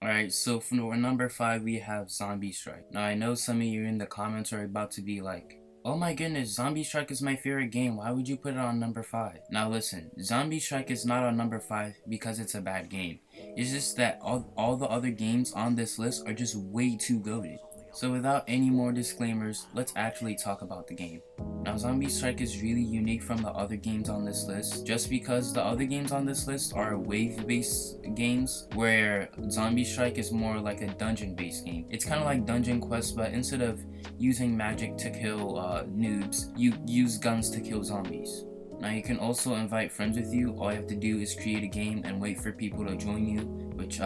Alright, so for number 5 we have Zombie Strike. Now I know some of you in the comments are about to be like, oh my goodness, Zombie Strike is my favorite game, why would you put it on number 5? Now listen, Zombie Strike is not on number 5 because it's a bad game. It's just that all the other games on this list are just way too goated. So without any more disclaimers, let's actually talk about the game. Now Zombie Strike is really unique from the other games on this list just because the other games on this list are wave based games where Zombie Strike is more like a dungeon based game. It's kind of like Dungeon Quest, but instead of using magic to kill noobs, you use guns to kill zombies. Now you can also invite friends with you. All you have to do is create a game and wait for people to join you, which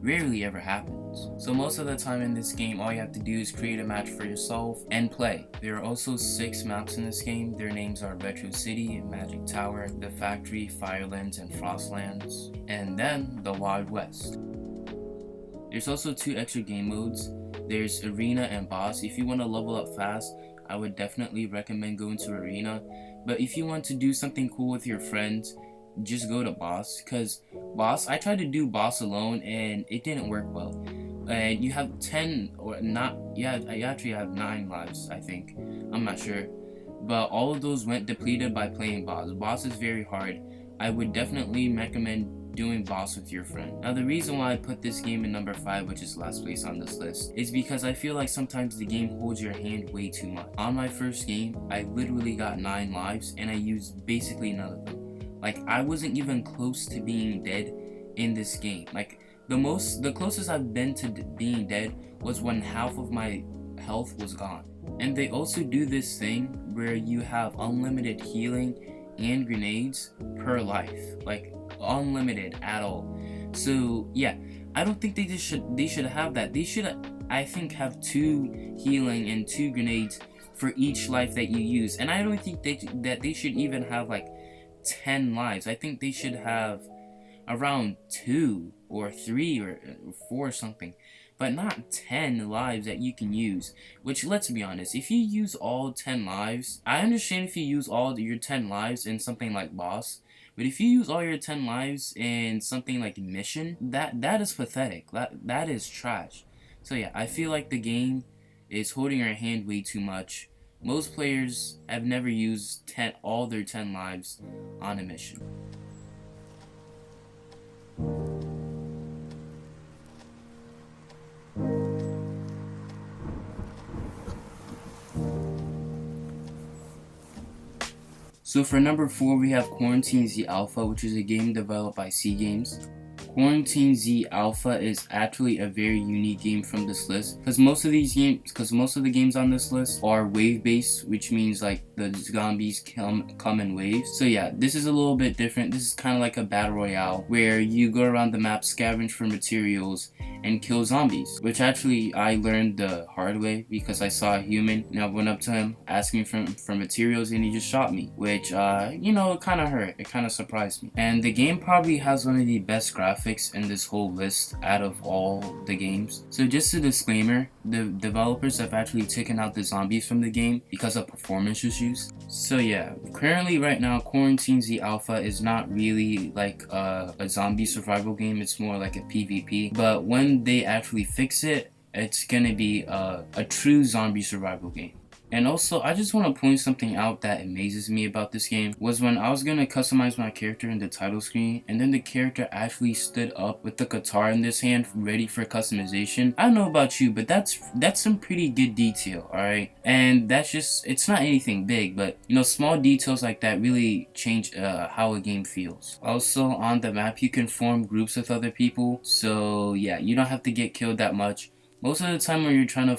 rarely ever happens. So most of the time in this game, all you have to do is create a match for yourself and play. There are also 6 maps in this game. Their names are Retro City, Magic Tower, The Factory, Firelands, and Frostlands, and then the Wild West. There's also 2 extra game modes. There's Arena and Boss. If you want to level up fast, I would definitely recommend going to Arena. But if you want to do something cool with your friends, just go to Boss. Cause Boss, I tried to do Boss alone and it didn't work well. And you have 10 or not, yeah, I actually have 9 lives, I think. I'm not sure. But all of those went depleted by playing Boss. Boss is very hard. I would definitely recommend doing Boss with your friend. Now the reason why I put this game in number 5, which is last place on this list, is because I feel like sometimes the game holds your hand way too much. On my first game, I literally got 9 lives and I used basically none of them. Like I wasn't even close to being dead in this game. Like the closest I've been to being dead was when half of my health was gone. And they also do this thing where you have unlimited healing and grenades per life. Like unlimited at all. So yeah, I don't think they should have that. They should, I think, have 2 healing and 2 grenades for each life that you use. And I don't think that they should even have like 10 lives. I think they should have around 2 or 3 or 4 or something, but not 10 lives that you can use. Which, let's be honest, if you use all 10 lives, I understand if you use all your 10 lives in something like Boss. But if you use all your 10 lives in something like Mission, that is pathetic. That is trash. So yeah, I feel like the game is holding your hand way too much. Most players have never used all their 10 lives on a mission. So for number 4 we have Quarantine Z Alpha, which is a game developed by C Games. Quarantine Z Alpha is actually a very unique game from this list because most of the games on this list are wave based, which means like the zombies come in waves. So yeah, this is a little bit different. This is kind of like a battle royale where you go around the map, scavenge for materials, and kill zombies, which actually I learned the hard way because I saw a human and I went up to him asking for materials and he just shot me, which it kind of hurt. It kind of surprised me. And the game probably has one of the best graphics in this whole list out of all the games. So just a disclaimer, the developers have actually taken out the zombies from the game because of performance issues. So yeah, currently right now Quarantine Z Alpha is not really like a zombie survival game, it's more like a PvP. But when they actually fix it, it's gonna be a true zombie survival game. And also, I just want to point something out that amazes me about this game was when I was going to customize my character in the title screen and then the character actually stood up with the guitar in this hand ready for customization. I don't know about you, but that's some pretty good detail, alright? And that's just, it's not anything big, but small details like that really change how a game feels. Also, on the map, you can form groups with other people, so yeah, you don't have to get killed that much. Most of the time when you're trying to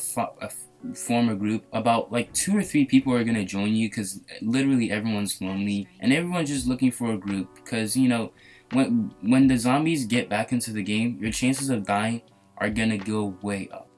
form a group, about like 2 or 3 people are gonna join you because literally everyone's lonely and everyone's just looking for a group because when the zombies get back into the game, your chances of dying are gonna go way up.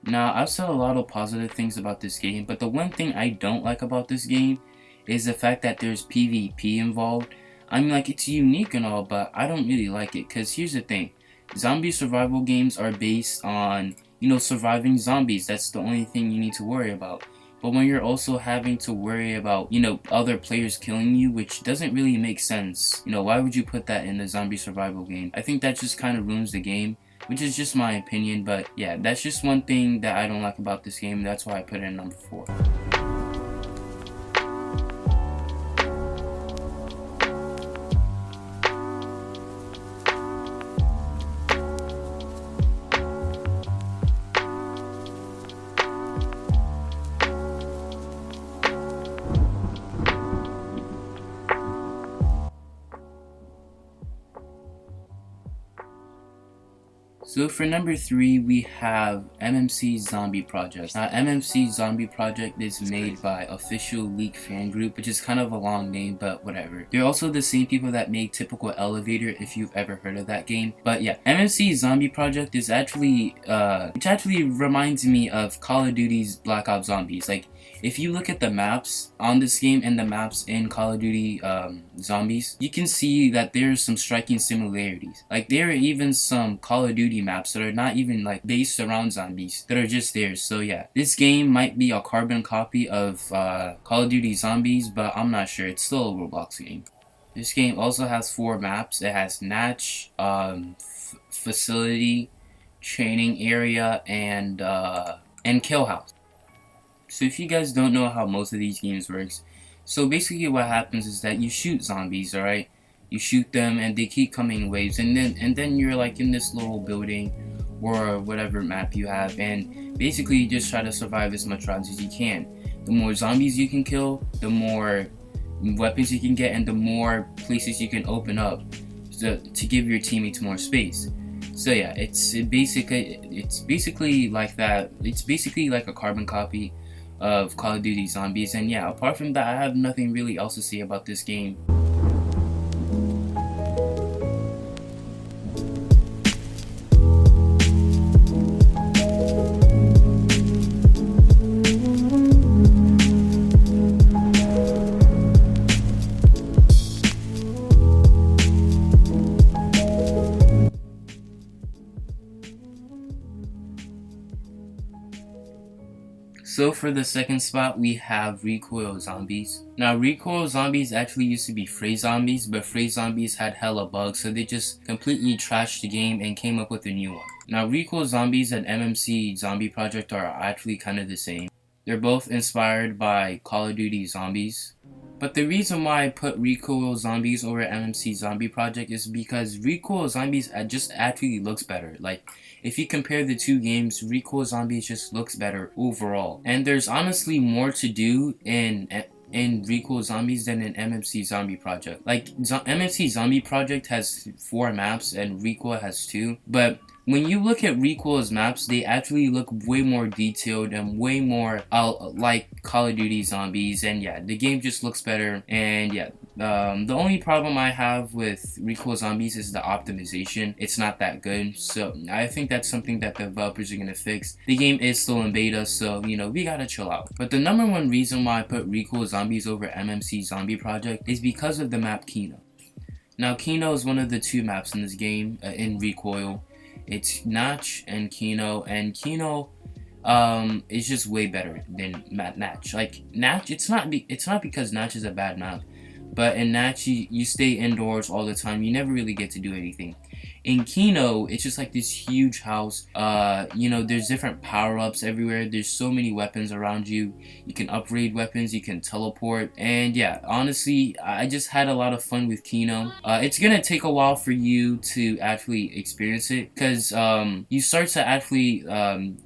Now, I've said a lot of positive things about this game, but the one thing I don't like about this game is the fact that there's PvP involved. I mean, like, it's unique and all, but I don't really like it because here's the thing. Zombie survival games are based on surviving zombies. That's the only thing you need to worry about. But when you're also having to worry about, other players killing you, which doesn't really make sense. Why would you put that in a zombie survival game? I think that just kind of ruins the game. which is just my opinion. But yeah, that's just one thing that I don't like about this game. That's why I put it in number 4. So for number 3, we have MMC Zombie Project. Now, MMC Zombie Project is made by Official League Fan Group, which is kind of a long name, but whatever. They're also the same people that make Typical Elevator, if you've ever heard of that game. But yeah, MMC Zombie Project is actually, which actually reminds me of Call of Duty's Black Ops Zombies. Like, if you look at the maps on this game and the maps in Call of Duty Zombies, you can see that there's some striking similarities. Like, there are even some Call of Duty maps that are not even like based around zombies, that are just there. So yeah, this game might be a carbon copy of Call of Duty Zombies, but I'm not sure. It's still a Roblox game. This game also has 4 maps. It has Natch, Facility, Training Area, and Kill House. So if you guys don't know how most of these games works, so basically what happens is that you shoot zombies, alright? You shoot them and they keep coming in waves, and then you're like in this little building or whatever map you have, and basically you just try to survive as much rounds as you can. The more zombies you can kill, the more weapons you can get, and the more places you can open up to give your teammates more space. So yeah, it's basically like that. It's basically like a carbon copy of Call of Duty Zombies, and yeah, apart from that, I have nothing really else to say about this game. So for the second spot, we have Recoil Zombies. Now, Recoil Zombies actually used to be Free Zombies, but Free Zombies had hella bugs, so they just completely trashed the game and came up with a new one. Now, Recoil Zombies and MMC Zombie Project are actually kind of the same. They're both inspired by Call of Duty Zombies. But the reason why I put Recoil Zombies over MMC Zombie Project is because Recoil Zombies just actually looks better. Like, if you compare the two games, Recoil Zombies just looks better overall. And there's honestly more to do in Recoil Zombies than in MMC Zombie Project. Like, MMC Zombie Project has 4 maps and Recoil has 2. But when you look at Recoil's maps, they actually look way more detailed and way more like Call of Duty Zombies, and yeah, the game just looks better. And yeah, the only problem I have with Recoil Zombies is the optimization. It's not that good, so I think that's something that the developers are gonna fix. The game is still in beta, so you know, we gotta chill out. But the number one reason why I put Recoil Zombies over MMC Zombie Project is because of the map Kino. Now, Kino is one of the 2 maps in this game, in Recoil. It's Natch and Kino is just way better than Natch. Like, Natch, it's not because Natch is a bad map, but in Natch you stay indoors all the time. You never really get to do anything. In Kino, it's just like this huge house. You know, there's different power-ups everywhere. There's so many weapons around you. You can upgrade weapons, you can teleport, and yeah, honestly, I just had a lot of fun with Kino. It's gonna take a while for you to actually experience it, because you start to actually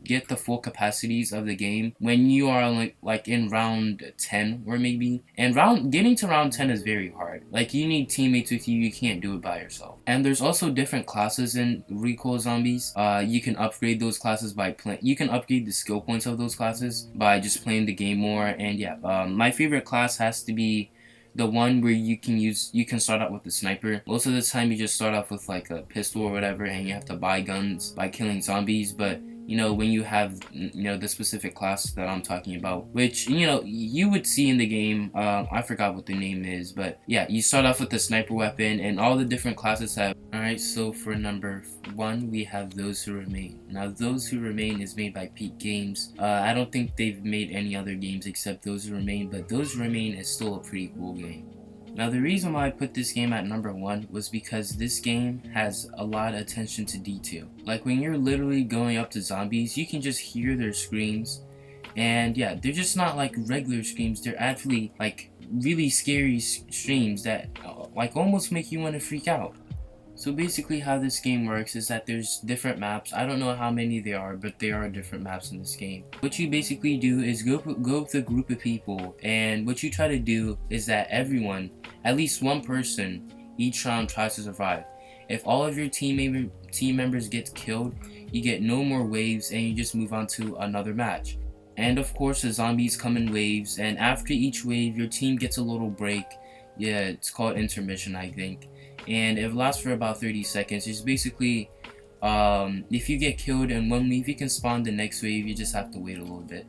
get the full capacities of the game when you are like in round 10 or maybe. And getting to round 10 is very hard. Like, you need teammates with you. You can't do it by yourself. And there's also different classes in Recoil Zombies. You can upgrade those classes by you can upgrade the skill points of those classes by just playing the game more. And yeah, my favorite class has to be the one where you can start out with the sniper. Most of the time you just start off with like a pistol or whatever, and you have to buy guns by killing zombies. But you know, when you have, you know, the specific class that I'm talking about, which, you know, you would see in the game, I forgot what the name is, but yeah, you start off with the sniper weapon, and all the different classes have. Alright, so for number 1, we have Those Who Remain. Now, Those Who Remain is made by Peak Games. I don't think they've made any other games except Those Who Remain, but Those Who Remain is still a pretty cool game. Now the reason why I put this game at number 1 was because this game has a lot of attention to detail. Like when you're literally going up to zombies, you can just hear their screams, and yeah, they're just not like regular screams, they're actually like really scary screams that like almost make you want to freak out. So basically how this game works is that there's different maps. I don't know how many there are, but there are different maps in this game. What you basically do is go with a group of people, and what you try to do is that everyone, at least one person, each round tries to survive. If all of your team members get killed, you get no more waves and you just move on to another match. And of course the zombies come in waves, and after each wave your team gets a little break. Yeah, it's called intermission, I think, and it lasts for about 30 seconds. It's basically if you get killed in one wave, you can spawn the next wave, you just have to wait a little bit.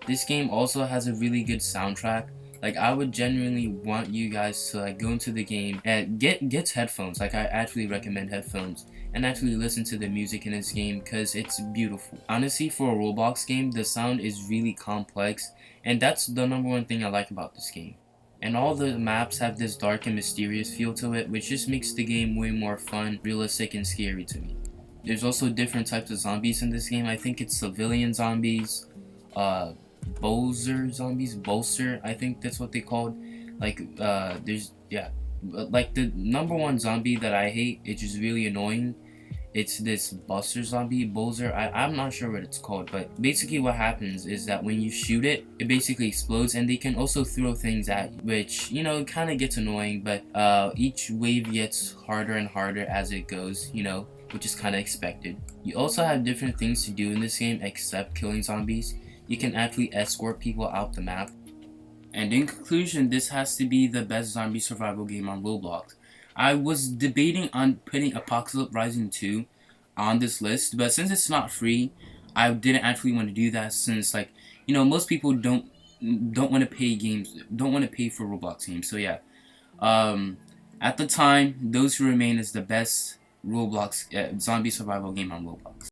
This game also has a really good soundtrack. Like I would genuinely want you guys to like go into the game and get headphones. Like I actually recommend headphones and actually listen to the music in this game because it's beautiful. Honestly, for a Roblox game, the sound is really complex, and that's the number one thing I like about this game. And all the maps have this dark and mysterious feel to it, which just makes the game way more fun, realistic, and scary to me. There's also different types of zombies in this game. I think it's civilian zombies, bolster, I think that's what they called. Like, like the number one zombie that I hate, it's just really annoying. It's this buster zombie, Bolzer. I'm not sure what it's called, but basically what happens is that when you shoot it, it basically explodes, and they can also throw things at you, which, you know, kind of gets annoying, but each wave gets harder and harder as it goes, you know, which is kind of expected. You also have different things to do in this game except killing zombies. You can actually escort people out the map. And in conclusion, this has to be the best zombie survival game on Roblox. I was debating on putting Apocalypse Rising 2 on this list, but since it's not free, I didn't actually want to do that, since, like, you know, most people don't want to pay for Roblox games. So yeah, at the time, those who remain is the best Roblox zombie survival game on Roblox.